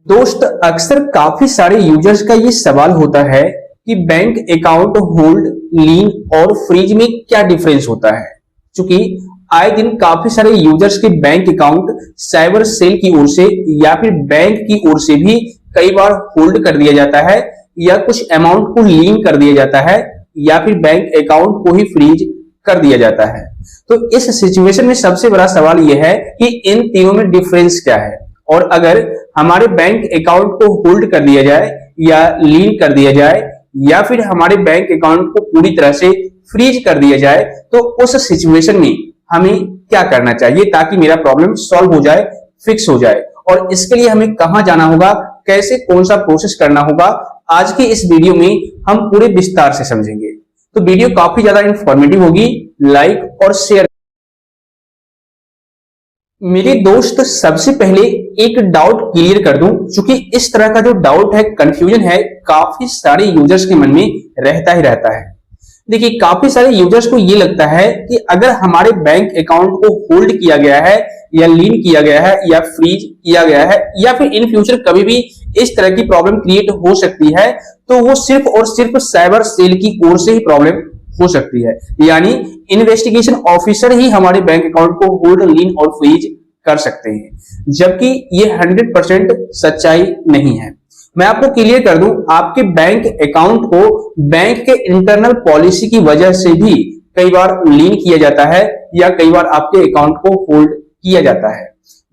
दोस्त अक्सर काफी सारे यूजर्स का ये सवाल होता है कि बैंक अकाउंट होल्ड, लीन और फ्रीज में क्या डिफरेंस होता है। क्योंकि आए दिन काफी सारे यूजर्स के बैंक अकाउंट साइबर सेल की ओर से या फिर बैंक की ओर से भी कई बार होल्ड कर दिया जाता है या कुछ अमाउंट को लीन कर दिया जाता है या फिर बैंक अकाउंट को ही फ्रीज कर दिया जाता है। तो इस सिचुएशन में सबसे बड़ा सवाल यह है कि इन तीनों में डिफरेंस क्या है, और अगर हमारे बैंक अकाउंट को होल्ड कर दिया जाए या लीन कर दिया जाए या फिर हमारे बैंक अकाउंट को पूरी तरह से फ्रीज कर दिया जाए तो उस सिचुएशन में हमें क्या करना चाहिए ताकि मेरा प्रॉब्लम सॉल्व हो जाए, फिक्स हो जाए। और इसके लिए हमें कहां जाना होगा, कैसे कौन सा प्रोसेस करना होगा, आज के इस वीडियो में हम पूरे विस्तार से समझेंगे। तो वीडियो काफी ज्यादा इंफॉर्मेटिव होगी, लाइक और शेयर। मेरे दोस्त, सबसे पहले एक डाउट क्लियर कर दूं, क्योंकि इस तरह का जो डाउट है, कंफ्यूजन है, काफी सारे यूजर्स के मन में रहता ही रहता है। देखिए, काफी सारे यूजर्स को ये लगता है कि अगर हमारे बैंक अकाउंट को होल्ड किया गया है या लीन किया गया है या फ्रीज किया गया है या फिर इन फ्यूचर कभी भी इस तरह की प्रॉब्लम क्रिएट हो सकती है, तो वो सिर्फ और सिर्फ साइबर सेल की ओर से ही प्रॉब्लम हो सकती है। यानी इन्वेस्टिगेशन ऑफिसर ही हमारे बैंक अकाउंट को होल्ड, लीन और फ्रीज कर सकते हैं, जबकि ये 100% सच्चाई नहीं है। मैं आपको क्लियर कर दूं, आपके बैंक अकाउंट को बैंक के इंटरनल पॉलिसी की वजह से भी कई बार लीन किया जाता है या कई बार आपके अकाउंट को होल्ड किया जाता है।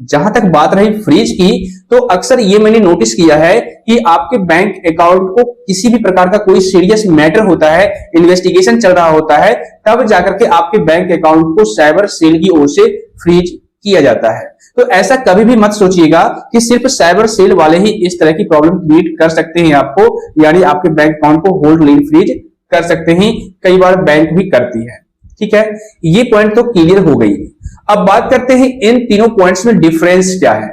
जहां तक बात रही फ्रीज की, तो अक्सर ये मैंने नोटिस किया है कि आपके बैंक अकाउंट को किसी भी प्रकार का कोई सीरियस मैटर होता है, इन्वेस्टिगेशन चल रहा होता है, तब जाकर के आपके बैंक अकाउंट को साइबर सेल की ओर से फ्रीज किया जाता है। तो ऐसा कभी भी मत सोचिएगा कि सिर्फ साइबर सेल वाले ही इस तरह की प्रॉब्लम क्रिएट कर सकते हैं आपको, यानी आपके बैंक अकाउंट को होल्ड, लीन, फ्रीज कर सकते हैं। कई बार बैंक भी करती है। ठीक है, ये पॉइंट तो क्लियर हो गई। अब बात करते हैं इन तीनों पॉइंट्स में डिफरेंस क्या है।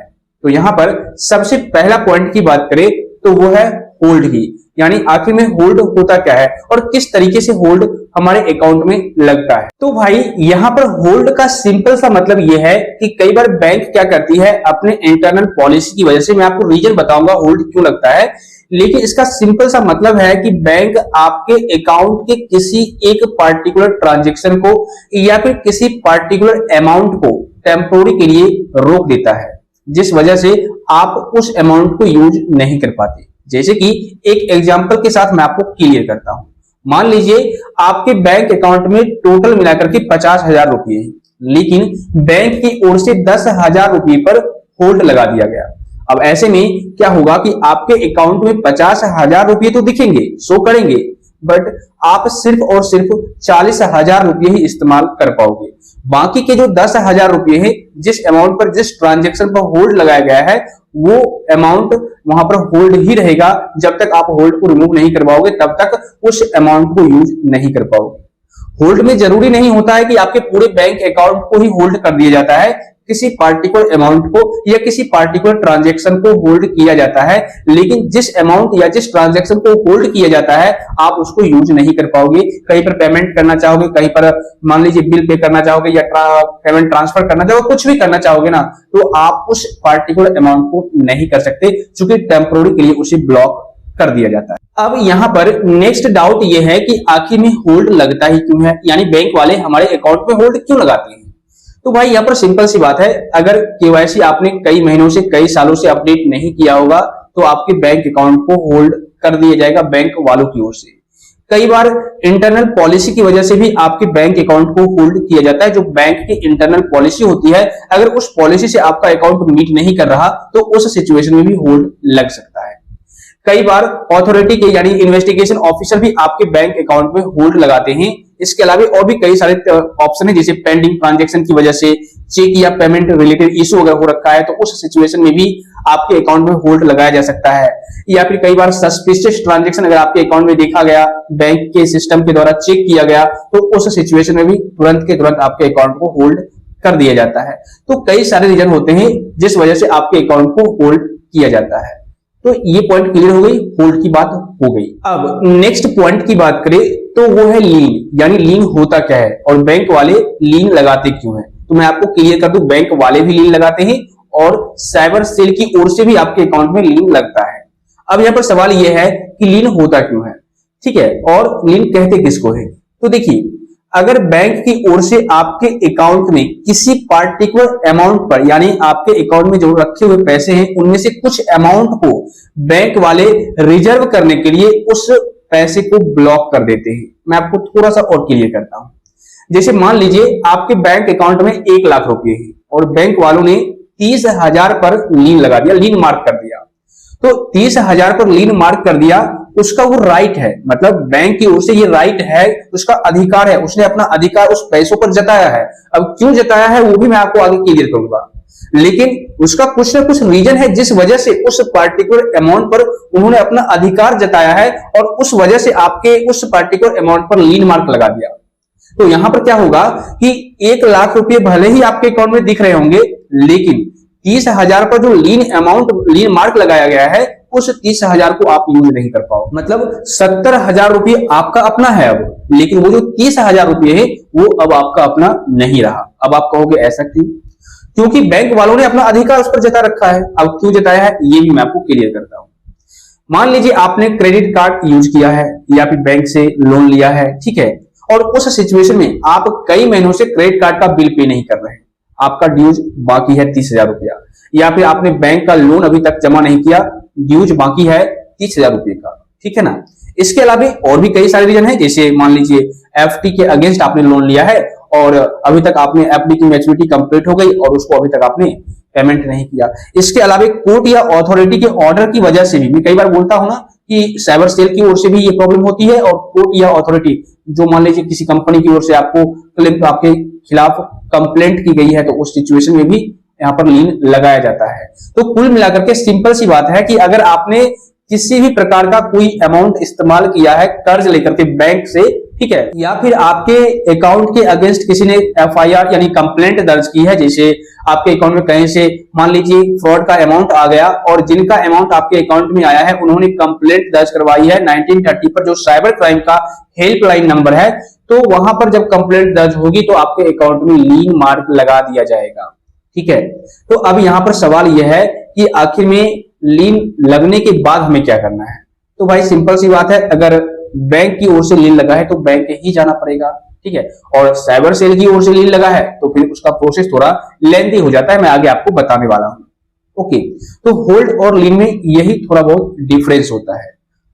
तो यहां पर सबसे पहला पॉइंट की बात करें तो वो है होल्ड की, यानी आखिर में होल्ड होता क्या है और किस तरीके से होल्ड हमारे अकाउंट में लगता है। तो भाई, यहां पर होल्ड का सिंपल सा मतलब यह है कि कई बार बैंक क्या करती है, अपने इंटरनल पॉलिसी की वजह से, मैं आपको रीजन बताऊंगा होल्ड क्यों लगता है, लेकिन इसका सिंपल सा मतलब है कि बैंक आपके अकाउंट के किसी एक पार्टिकुलर ट्रांजैक्शन को या फिर किसी पार्टिकुलर अमाउंट को टेम्पोररी के लिए रोक देता है, जिस वजह से आप उस अमाउंट को यूज नहीं कर पाते। जैसे कि एक एग्जांपल के साथ मैं आपको क्लियर करता हूं। मान लीजिए आपके बैंक अकाउंट में टोटल मिलाकर के 50,000 रुपए हैं, लेकिन बैंक की ओर से 10,000 रुपए पर होल्ड लगा दिया गया। अब ऐसे में क्या होगा कि आपके अकाउंट में 50,000 रुपए तो दिखेंगे, शो करेंगे, बट आप सिर्फ और सिर्फ 40,000 रुपए ही इस्तेमाल कर पाओगे। बाकी के जो 10,000 रुपए हैं, जिस अमाउंट पर, जिस ट्रांजैक्शन पर होल्ड लगाया गया है, वो अमाउंट वहां पर होल्ड ही रहेगा। जब तक आप होल्ड को रिमूव नहीं करवाओगे तब तक उस अमाउंट को यूज नहीं कर पाओगे। होल्ड में जरूरी नहीं होता है कि आपके पूरे बैंक अकाउंट को ही होल्ड कर दिया जाता है, किसी पार्टिकुलर अमाउंट को या किसी पार्टिकुलर ट्रांजैक्शन को होल्ड किया जाता है, लेकिन जिस अमाउंट या जिस ट्रांजैक्शन को होल्ड किया जाता है आप उसको यूज नहीं कर पाओगे। कहीं पर पेमेंट करना चाहोगे, कहीं पर मान लीजिए बिल पे करना चाहोगे या पेमेंट ट्रांसफर करना चाहोगे, कुछ भी करना चाहोगे ना, तो आप उस पार्टिकुलर अमाउंट को नहीं कर सकते, क्योंकि टेम्पोररी के लिए उसे ब्लॉक कर दिया जाता है। अब यहां पर नेक्स्ट डाउट यह है कि आखिर में होल्ड लगता ही क्यों है, यानी बैंक वाले हमारे अकाउंट में होल्ड क्यों लगाते हैं। तो भाई, यहां पर सिंपल सी बात है, अगर केवाईसी आपने कई महीनों से, कई सालों से अपडेट नहीं किया होगा तो आपके बैंक अकाउंट को होल्ड कर दिया जाएगा बैंक वालों की ओर से। कई बार इंटरनल पॉलिसी की वजह से भी आपके बैंक अकाउंट को होल्ड किया जाता है। जो बैंक की इंटरनल पॉलिसी होती है, अगर उस पॉलिसी से आपका अकाउंट मीट नहीं कर रहा तो उस सिचुएशन में भी होल्ड लग सकता है। कई बार अथॉरिटी के यानी इन्वेस्टिगेशन ऑफिसर भी आपके बैंक अकाउंट में होल्ड लगाते हैं। इसके अलावा और भी कई सारे ऑप्शन है, जैसे पेंडिंग ट्रांजैक्शन की वजह से चेक या पेमेंट रिलेटेड इशू अगर हो रखा है तो उस सिचुएशन में भी आपके अकाउंट में होल्ड लगाया जा सकता है। या फिर कई बार सस्पिशियस ट्रांजैक्शन अगर आपके अकाउंट में देखा गया, बैंक के सिस्टम के द्वारा चेक किया गया, तो उस सिचुएशन में भी तुरंत के तुरंत आपके अकाउंट को होल्ड कर दिया जाता है। तो कई सारे रीजन होते हैं जिस वजह से आपके अकाउंट को होल्ड किया जाता है। तो ये पॉइंट क्लियर हो गई, होल्ड की बात हो गई। अब नेक्स्ट पॉइंट की बात करें तो वो है लीन, यानी लीन होता क्या है और बैंक वाले लीन लगाते क्यों हैं। तो मैं आपको क्लियर कर दूं, बैंक वाले भी लीन लगाते हैं और साइबर सेल की ओर से भी आपके अकाउंट में लीन लगता है। अब यहाँ पर सवाल यह है कि लीन होता क्यों है, ठीक है, और लीन कहते किसको है। तो देखिए, अगर बैंक की ओर से आपके अकाउंट में किसी पार्टिकुलर अमाउंट पर, यानी आपके अकाउंट में जो रखे हुए पैसे हैं उनमें से कुछ अमाउंट को बैंक वाले रिजर्व करने के लिए उस पैसे को ब्लॉक कर देते हैं। मैं आपको थोड़ा सा और क्लियर करता हूं। जैसे मान लीजिए आपके बैंक अकाउंट में 1 लाख रुपए है और बैंक वालों ने 30,000 पर लीन लगा दिया, लीन मार्क कर दिया। तो 30,000 पर लीन मार्क कर दिया, उसका वो राइट है, मतलब बैंक की ओर से ये राइट है, उसका अधिकार है, उसने अपना अधिकार उस पैसों पर जताया है। अब क्यों जताया है वो भी मैं आपको आगे क्लियर करूंगा, लेकिन उसका कुछ ना कुछ रीजन है जिस वजह से उस पार्टिकुलर अमाउंट पर उन्होंने अपना अधिकार जताया है और उस वजह से आपके उस पार्टिकुलर अमाउंट पर लीन मार्क लगा दिया। तो यहां पर क्या होगा कि 1 लाख रुपए भले ही आपके अकाउंट में दिख रहे होंगे, लेकिन 30,000 पर जो लीन मार्क लगाया गया है उस 30,000 को आप यूज नहीं कर पाओ। मतलब 70,000 रुपये आपका अपना है अब, लेकिन वो जो 30,000 रुपये है वो अब आपका अपना नहीं रहा। अब आप कहोगे ऐसा क्यों? क्योंकि बैंक वालों ने अपना अधिकार उस पर जता रखा है। अब क्यों जताया है ये भी मैं आपको क्लियर करता हूं। मान लीजिए आपने क्रेडिट कार्ड यूज किया है या फिर बैंक से लोन लिया है, ठीक है, और उस सिचुएशन में आप कई महीनों से क्रेडिट कार्ड का बिल पे नहीं कर रहे हैं, आपका ड्यूज बाकी है 30,000 रुपया, या फिर आपने बैंक का लोन अभी तक जमा नहीं किया, ड्यूज बाकी है 30,000 रुपये का, ठीक है ना। इसके अलावा और भी कई सारे रीजन है, जैसे मान लीजिए एफडी के अगेंस्ट आपने लोन लिया है और अभी तक आपने एफडी की मैच्योरिटी कंप्लीट हो गई और उसको अभी तक आपने पेमेंट नहीं किया। इसके अलावा कोर्ट या अथॉरिटी के ऑर्डर की वजह से भी, मैं कई बार बोलता हूं ना कि साइबर सेल की ओर से भी ये प्रॉब्लम होती है, और कोर्ट या अथॉरिटी जो मान लीजिए किसी कंपनी की ओर से आपके खिलाफ कंप्लेंट की गई है, तो उस सिचुएशन में भी यहाँ पर लीन लगाया जाता है। तो कुल मिलाकर के सिंपल सी बात है कि अगर आपने किसी भी प्रकार का कोई अमाउंट इस्तेमाल किया है कर्ज लेकर के बैंक से, ठीक है, या फिर आपके अकाउंट के अगेंस्ट किसी ने एफआईआर यानी कंप्लेंट दर्ज की है, जैसे आपके अकाउंट में कहीं से मान लीजिए फ्रॉड का अमाउंट आ गया और जिनका अमाउंट आपके अकाउंट में आया है उन्होंने कंप्लेंट दर्ज करवाई है 1930 पर, जो साइबर क्राइम का हेल्पलाइन नंबर है, तो वहां पर जब कंप्लेंट दर्ज होगी तो आपके अकाउंट में लीन मार्क लगा दिया जाएगा, ठीक है। तो अब यहां पर सवाल यह है कि आखिर में लीन लगने के बाद हमें क्या करना है। तो भाई सिंपल सी बात है, अगर बैंक की ओर से लीन लगा है तो बैंक ही जाना पड़ेगा, ठीक है, और साइबर सेल की ओर से लीन लगा है तो फिर उसका प्रोसेस थोड़ा लेंथी हो जाता है, मैं आगे आपको बताने वाला हूं। ओके, तो होल्ड और लीन में यही थोड़ा बहुत डिफरेंस होता है,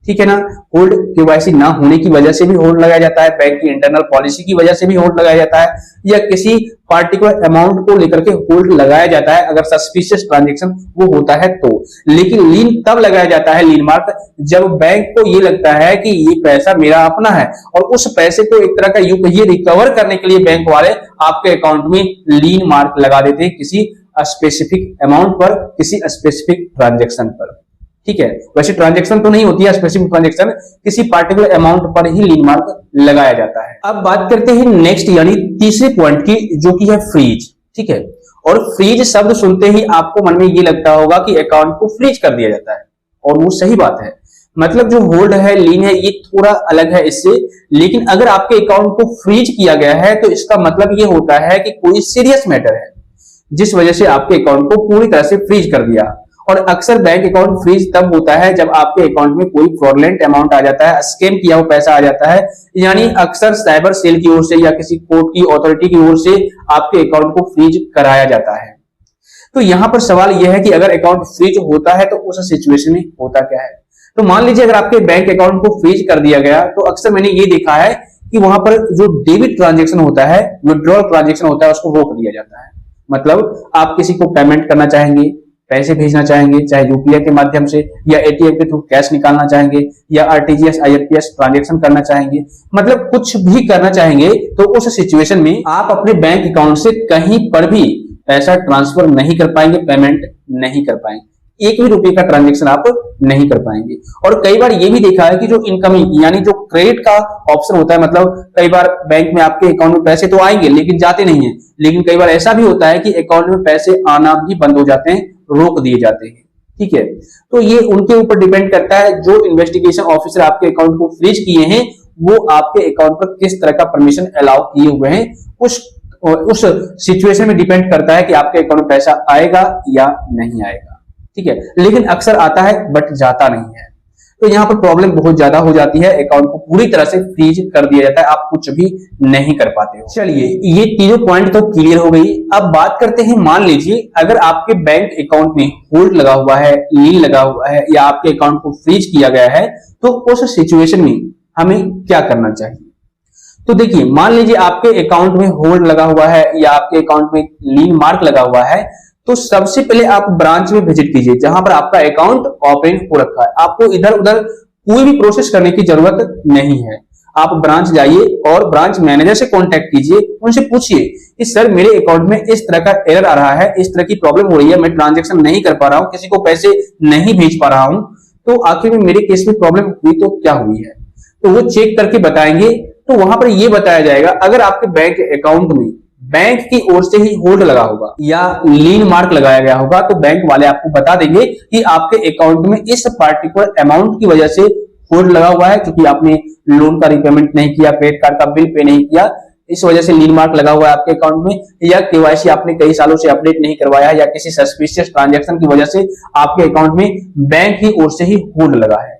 ठीक है ना। होल्ड केवाईसी ना होने की वजह से भी होल्ड लगाया जाता है, बैंक की इंटरनल पॉलिसी की वजह से भी होल्ड लगाया जाता है, या किसी पार्टिकुलर अमाउंट को लेकर के होल्ड लगाया जाता है अगर सस्पिशियस ट्रांजैक्शन वो होता है तो। लेकिन लीन तब लगाया जाता है, लीन मार्क, जब बैंक को ये लगता है कि ये पैसा मेरा अपना है और उस पैसे को एक तरह का ये रिकवर करने के लिए बैंक वाले आपके अकाउंट में लीन मार्क लगा देते हैं किसी स्पेसिफिक अमाउंट पर, किसी स्पेसिफिक ट्रांजैक्शन पर, ठीक है। वैसे ट्रांजैक्शन तो नहीं होती है स्पेसिफिक ट्रांजैक्शन, किसी पार्टिकुलर अमाउंट पर ही लीन मार्क लगाया जाता है। अब बात करते हैं नेक्स्ट यानी तीसरे पॉइंट की, जो कि है फ्रीज, ठीक है। और फ्रीज शब्द सुनते ही आपको मन में ये लगता होगा कि अकाउंट को फ्रीज कर दिया जाता है, और वो सही बात है। मतलब जो होल्ड है, लीन है, ये थोड़ा अलग है इससे, लेकिन अगर आपके अकाउंट को फ्रीज किया गया है तो इसका मतलब ये होता है कि कोई सीरियस मैटर है जिस वजह से आपके अकाउंट को पूरी तरह से फ्रीज कर दिया। और अक्सर बैंक अकाउंट फ्रीज तब होता है जब आपके अकाउंट में कोई फ्रॉडलेंट अमाउंट आ जाता है, स्कैम किया हुआ पैसा आ जाता है, यानी अक्सर साइबर सेल की ओर से या किसी कोर्ट की अथॉरिटी की ओर से आपके अकाउंट को फ्रीज कराया जाता है। तो यहां पर सवाल यह है कि अगर अकाउंट फ्रीज होता है तो उस सिचुएशन में होता क्या है। तो मान लीजिए अगर आपके बैंक अकाउंट को फ्रीज कर दिया गया तो अक्सर मैंने ये देखा है कि वहां पर जो डेबिट ट्रांजेक्शन होता है, विड्रॉल ट्रांजेक्शन होता है, उसको रोक दिया जाता है। मतलब आप किसी को पेमेंट करना चाहेंगे, पैसे भेजना चाहेंगे, चाहे यूपीआई के माध्यम से या एटीएम के थ्रू कैश निकालना चाहेंगे या आरटीजीएस आईएफपीएस ट्रांजैक्शन करना चाहेंगे, मतलब कुछ भी करना चाहेंगे, तो उस सिचुएशन में आप अपने बैंक अकाउंट से कहीं पर भी पैसा ट्रांसफर नहीं कर पाएंगे, पेमेंट नहीं कर पाएंगे, एक भी रुपए का ट्रांजैक्शन आप नहीं कर पाएंगे। और कई बार ये भी देखा है कि जो इनकमिंग यानी जो क्रेडिट का ऑप्शन होता है, मतलब कई बार बैंक में आपके अकाउंट में पैसे तो आएंगे लेकिन जाते नहीं है, लेकिन कई बार ऐसा भी होता है कि अकाउंट में पैसे आना भी बंद हो जाते हैं, रोक दिए जाते हैं, ठीक है। तो ये उनके ऊपर डिपेंड करता है, जो इन्वेस्टिगेशन ऑफिसर आपके अकाउंट को फ्रीज किए हैं वो आपके अकाउंट पर किस तरह का परमिशन अलाउ किए हुए हैं, उस उस सिचुएशन में डिपेंड करता है कि आपके अकाउंट में पैसा आएगा या नहीं आएगा, ठीक है। लेकिन अक्सर आता है बट जाता नहीं है, तो यहाँ पर प्रॉब्लम बहुत ज्यादा हो जाती है, अकाउंट को पूरी तरह से फ्रीज कर दिया जाता है, आप कुछ भी नहीं कर पाते हो। चलिए ये तीनों पॉइंट तो क्लियर हो गई। अब बात करते हैं, मान लीजिए अगर आपके बैंक अकाउंट में होल्ड लगा हुआ है, लीन लगा हुआ है या आपके अकाउंट को फ्रीज किया गया है, तो उस सिचुएशन में हमें क्या करना चाहिए। तो देखिए, मान लीजिए आपके अकाउंट में होल्ड लगा हुआ है या आपके अकाउंट में लीन मार्क लगा हुआ है, तो सबसे पहले आप ब्रांच में विजिट कीजिए जहां पर आपका अकाउंट ओपन हो रखा है। आपको इधर उधर कोई भी प्रोसेस करने की जरूरत नहीं है। आप ब्रांच जाइए और ब्रांच मैनेजर से कांटेक्ट कीजिए, उनसे पूछिए कि सर मेरे अकाउंट में इस तरह का एरर आ रहा है, इस तरह की प्रॉब्लम हो रही है, मैं ट्रांजैक्शन नहीं कर पा रहा हूं, किसी को पैसे नहीं भेज पा रहा हूं, तो आखिर में मेरे केस में प्रॉब्लम हुई तो क्या हुई है। तो वो चेक करके बताएंगे। तो वहां पर यह बताया जाएगा, अगर आपके बैंक अकाउंट में बैंक की ओर से ही होल्ड लगा होगा या लीन मार्क लगाया गया होगा, तो बैंक वाले आपको बता देंगे कि आपके अकाउंट में इस पार्टिकुलर अमाउंट की वजह से होल्ड लगा हुआ है, क्योंकि आपने लोन का रिपेमेंट नहीं किया, क्रेडिट कार्ड का बिल पे नहीं किया, इस वजह से लीन मार्क लगा हुआ है आपके अकाउंट में, या केवाईसी आपने कई सालों से अपडेट नहीं करवाया है, या किसी सस्पिशियस ट्रांजैक्शन की वजह से आपके अकाउंट में बैंक की ओर से ही होल्ड लगा है।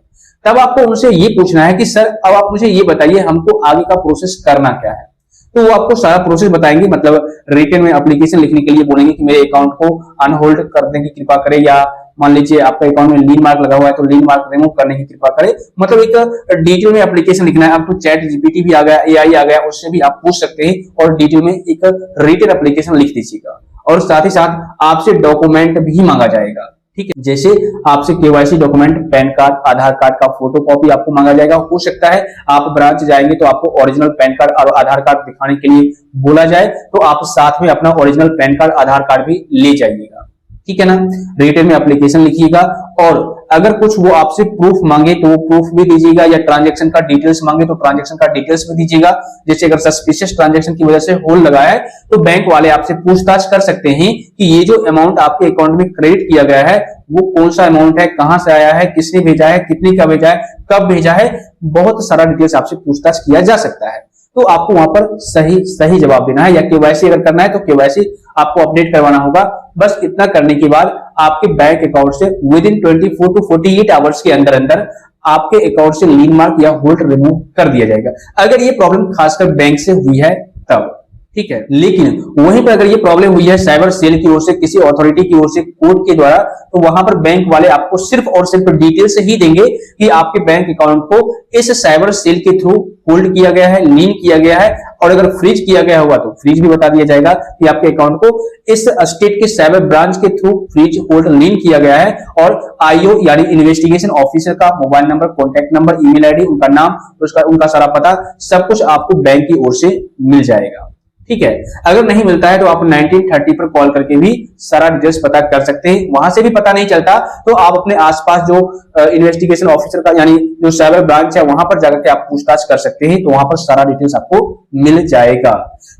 तब आपको उनसे ये पूछना है कि सर अब आप मुझे ये बताइए हमको आगे का प्रोसेस करना क्या है। तो वो आपको सारा प्रोसेस बताएंगे, मतलब रिटर्न में एप्लीकेशन लिखने के लिए बोलेंगे कि मेरे अकाउंट को अनहोल्ड करने की कृपा करें, या मान लीजिए आपके अकाउंट में लीन मार्क लगा हुआ है तो लीन मार्क रिमूव करने की कृपा करें। मतलब एक डिटेल में एप्लीकेशन लिखना है। अब तो चैट जीपीटी भी आ गया, एआई आ गया, उससे भी आप पूछ सकते हैं और डिटेल में एक रिटन एप्लीकेशन लिख दीजिएगा। और साथ ही साथ आपसे डॉक्यूमेंट भी मांगा जाएगा, ठीक है। जैसे आपसे केवाईसी डॉक्यूमेंट, पैन कार्ड, आधार कार्ड का फोटो कॉपी आपको मांगा जाएगा। हो सकता है आप ब्रांच जाएंगे तो आपको ओरिजिनल पैन कार्ड और आधार कार्ड दिखाने के लिए बोला जाए, तो आप साथ में अपना ओरिजिनल पैन कार्ड, आधार कार्ड भी ले जाइएगा, ठीक है ना। रिटर्न में एप्लीकेशन लिखिएगा, और अगर कुछ वो आपसे प्रूफ मांगे तो वो प्रूफ भी दीजिएगा, या ट्रांजैक्शन का डिटेल्स मांगे तो ट्रांजैक्शन का डिटेल्स भी दीजिएगा। जैसे अगर सस्पिशियस ट्रांजैक्शन की वजह से होल्ड लगा है तो बैंक वाले आपसे पूछताछ कर सकते हैं कि ये जो अमाउंट आपके अकाउंट में क्रेडिट किया गया है वो कौन सा अमाउंट है, कहां से आया है, किसने भेजा है, कितने का भेजा है, कब भेजा है, बहुत सारा डिटेल्स आपसे पूछताछ किया जा सकता है। तो आपको वहां पर सही जवाब देना है, या केवाईसी अगर करना है तो केवाईसी आपको अपडेट करवाना होगा। बस इतना करने के बाद आपके बैंक अकाउंट से विद इन 24 टू 48 आवर्स के अंदर अंदर आपके अकाउंट से लीन मार्क या होल्ड रिमूव कर दिया जाएगा, अगर ये प्रॉब्लम खासकर बैंक से हुई है तब, ठीक है। लेकिन वहीं पर अगर ये प्रॉब्लम हुई है साइबर सेल की ओर से, किसी अथॉरिटी की ओर से, कोर्ट के द्वारा, तो वहां पर बैंक वाले आपको सिर्फ और सिर्फ डिटेल से ही देंगे कि आपके बैंक अकाउंट को इस साइबर सेल के थ्रू होल्ड किया गया है, लीन किया गया है, और अगर फ्रीज किया गया होगा तो फ्रीज भी बता दिया जाएगा कि आपके अकाउंट को इस स्टेट के साइबर ब्रांच के थ्रू फ्रीज, होल्ड, लीन किया गया है। और आईओ यानी इन्वेस्टिगेशन ऑफिसर का mobile number, contact number, email ID, उनका नाम, उनका सारा पता, सब कुछ आपको बैंक की ओर से मिल जाएगा, ठीक है। अगर नहीं मिलता है तो आप 1930 पर कॉल करके भी सारा डिटेल्स पता कर सकते हैं। वहां से भी पता नहीं चलता तो आप अपने आसपास जो इन्वेस्टिगेशन ऑफिसर का यानी जो साइबर ब्रांच है वहां पर जाकर के आप पूछताछ कर सकते हैं, तो वहां पर सारा डिटेल्स आपको मिल जाएगा।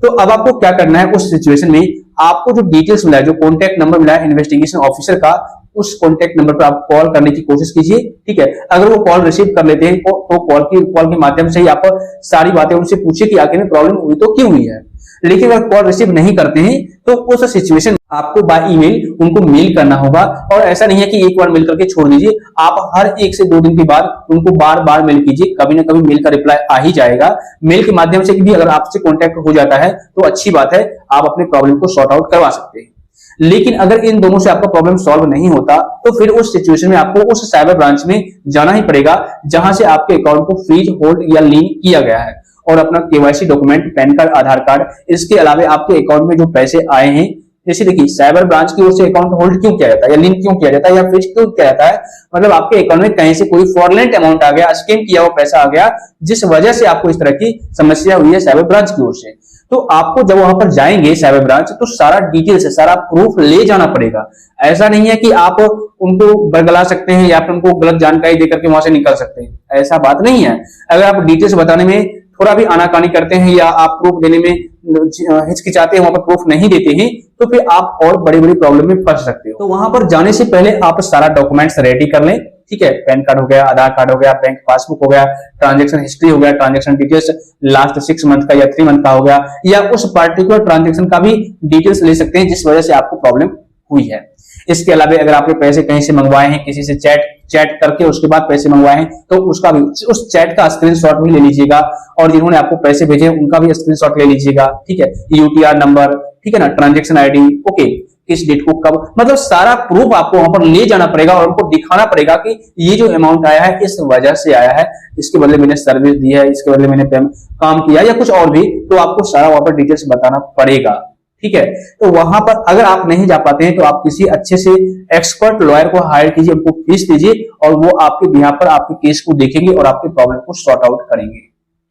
तो अब आपको क्या करना है उस सिचुएशन में, आपको जो डिटेल्स मिला है, जो कॉन्टैक्ट नंबर मिला है इन्वेस्टिगेशन ऑफिसर का, उस कॉन्टैक्ट नंबर पर आप कॉल करने की कोशिश कीजिए, ठीक है। अगर वो कॉल रिसीव कर लेते हैं तो कॉल के माध्यम से ही आप सारी बातें उनसे पूछिए कि आखिर में प्रॉब्लम हुई तो क्यों हुई है। लेकिन अगर कॉल रिसीव नहीं करते हैं तो उस सिचुएशन आपको बाय ईमेल उनको मेल करना होगा। और ऐसा नहीं है कि एक बार मेल करके छोड़ दीजिए, आप हर 1 से 2 दिन के बाद उनको बार बार मेल कीजिए, कभी ना कभी मेल का रिप्लाई आ ही जाएगा। मेल के माध्यम से भी अगर आपसे कांटेक्ट हो जाता है तो अच्छी बात है, आप अपने प्रॉब्लम को सॉर्ट आउट करवा सकते हैं। लेकिन अगर इन दोनों से आपका प्रॉब्लम सॉल्व नहीं होता तो फिर उस सिचुएशन में आपको उस साइबर ब्रांच में जाना ही पड़ेगा जहां से आपके अकाउंट को फ्रीज, होल्ड या लीन किया गया है, और अपना केवाईसी डॉक्यूमेंट, पैन कार्ड, आधार कार्ड, इसके अलावा आपके अकाउंट में जो पैसे आए हैं, जैसे देखिए साइबर ब्रांच की ओर से अकाउंट होल्ड क्यों किया जाता है या लीन क्यों किया जाता है या फ्रीज क्यों किया जाता है, मतलब आपके अकाउंट में कहीं से कोई फ्रॉडलेंट अमाउंट आ गया, स्कैम किया हुआ पैसा आ गया, जिस वजह से आपको इस तरह की समस्या हुई है साइबर ब्रांच की ओर से। तो आपको जब वहां पर जाएंगे साइबर ब्रांच तो सारा डिटेल से सारा प्रूफ ले जाना पड़ेगा। ऐसा नहीं है कि आप उनको बरगला सकते हैं या फिर उनको गलत जानकारी देकर के वहां से निकल सकते हैं, ऐसा बात नहीं है। अगर आप डिटेल्स बताने में थोड़ा भी आनाकानी करते हैं या आप प्रूफ देने में हिचकिचाते हैं, वहां पर प्रूफ नहीं देते हैं, तो फिर आप और बड़ी बड़ी प्रॉब्लम में फंस सकते हो। तो वहां पर जाने से पहले आप सारा डॉक्यूमेंट्स रेडी कर लें, ठीक है, पैन कार्ड हो गया, आधार कार्ड हो गया, बैंक पासबुक हो गया, ट्रांजैक्शन हिस्ट्री हो गया, ट्रांजैक्शन डिटेल्स लास्ट 6 मंथ का या 3 मंथ का हो गया, या उस पर्टिकुलर ट्रांजैक्शन का भी डिटेल्स ले सकते हैं जिस वजह से आपको प्रॉब्लम हुई है। इसके अलावा अगर आपने पैसे कहीं से मंगवाए हैं, किसी से चैट करके उसके बाद पैसे मंगवाए हैं, तो उसका भी, उस चैट का स्क्रीनशॉट भी ले लीजिएगा, और जिन्होंने आपको पैसे भेजे उनका भी स्क्रीनशॉट ले लीजिएगा, ठीक है, यूटीआर नंबर, ठीक है ना, ट्रांजैक्शन आईडी, ओके, किस डेट को कब, मतलब सारा प्रूफ आपको वहां पर ले जाना पड़ेगा और उनको दिखाना पड़ेगा कि ये जो अमाउंट आया है इस वजह से आया है, इसके बदले मैंने सर्विस दी है, इसके बदले मैंने काम किया या कुछ और भी, तो आपको सारा वहां पर डिटेल्स बताना पड़ेगा, ठीक है। तो वहां पर अगर आप नहीं जा पाते हैं तो आप किसी अच्छे से एक्सपर्ट लॉयर को हायर कीजिए, उनको फीस दीजिए और वो आपके बिहाफ पर आपके केस को देखेंगे और आपके प्रॉब्लम को सॉर्ट आउट करेंगे,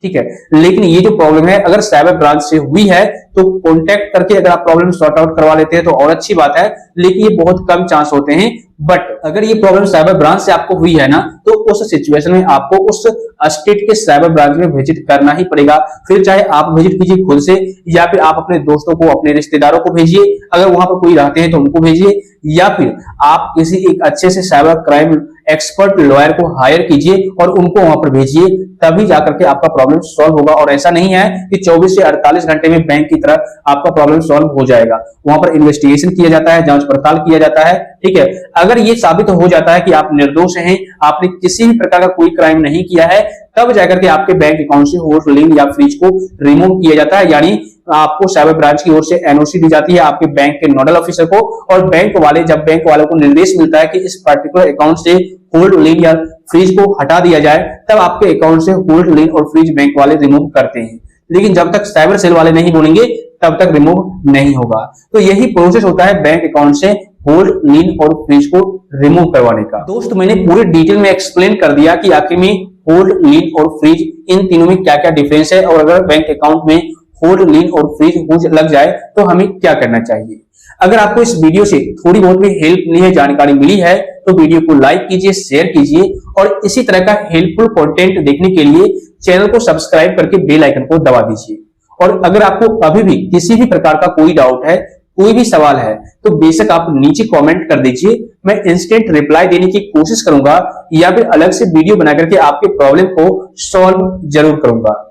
ठीक है। लेकिन ये जो प्रॉब्लम है अगर साइबर ब्रांच से हुई है तो कांटेक्ट करके अगर आप प्रॉब्लम सॉर्ट आउट करवा लेते हैं तो और अच्छी बात है, लेकिन ये बहुत कम चांस होते हैं। बट अगर ये प्रॉब्लम साइबर ब्रांच से आपको हुई है ना, तो उस सिचुएशन में आपको उस स्टेट के साइबर ब्रांच में विजिट करना ही पड़ेगा। फिर चाहे आप विजिट कीजिए खुद से, या फिर आप अपने दोस्तों को, अपने रिश्तेदारों को भेजिए, अगर वहां पर कोई रहते हैं तो उनको भेजिए, या फिर आप किसी एक अच्छे से साइबर क्राइम एक्सपर्ट लॉयर को हायर कीजिए और उनको वहां पर भेजिए, तभी जाकर के आपका प्रॉब्लम सॉल्व होगा। और ऐसा नहीं है कि 24 से 48 घंटे में बैंक की तरह आपका प्रॉब्लम सॉल्व हो जाएगा। वहां पर इन्वेस्टिगेशन किया जाता है, जांच पड़ताल किया जाता है, ठीक है। अगर ये साबित हो जाता है कि आप निर्दोष हैं, आपने किसी भी प्रकार का कोई क्राइम नहीं किया है, तब जाकर के आपके बैंक अकाउंट से होल्ड, लिंक या फ्रीज को रिमूव किया जाता है। यानी आपको साइबर ब्रांच की ओर से एनओसी दी जाती है आपके बैंक के नोडल ऑफिसर को, और बैंक वाले, जब बैंक वालों को निर्देश मिलता है कि इस पर्टिकुलर अकाउंट से होल्ड, लिंक या फ्रीज को हटा दिया जाए, तब आपके अकाउंट से होल्ड, लिंक और फ्रीज बैंक वाले रिमूव करते हैं। लेकिन जब तक साइबर सेल वाले नहीं बोलेंगे तब तक रिमूव नहीं होगा। तो यही प्रोसेस होता है बैंक अकाउंट से होल्ड, लिंक और फ्रीज को रिमूव करवाने का। दोस्तों मैंने पूरे डिटेल में एक्सप्लेन कर दिया कि आखिर में होल्ड, लिंक और फ्रीज इन तीनों में क्या क्या डिफरेंस है, और अगर बैंक अकाउंट में होल्ड, लिंक और फ्रीज लग जाए तो हमें क्या करना चाहिए। अगर आपको इस वीडियो से थोड़ी बहुत भी हेल्प मिली है, जानकारी मिली है, तो वीडियो को लाइक कीजिए, शेयर कीजिए, और इसी तरह का हेल्पफुल कंटेंट देखने के लिए चैनल को सब्सक्राइब करके बेल आइकन को दबा दीजिए। और अगर आपको अभी भी किसी भी प्रकार का कोई डाउट है, कोई भी सवाल है, तो बेशक आप नीचे कमेंट कर दीजिए, मैं इंस्टेंट रिप्लाई देने की कोशिश करूंगा, या फिर अलग से वीडियो बना करके आपके प्रॉब्लम को सॉल्व जरूर करूंगा।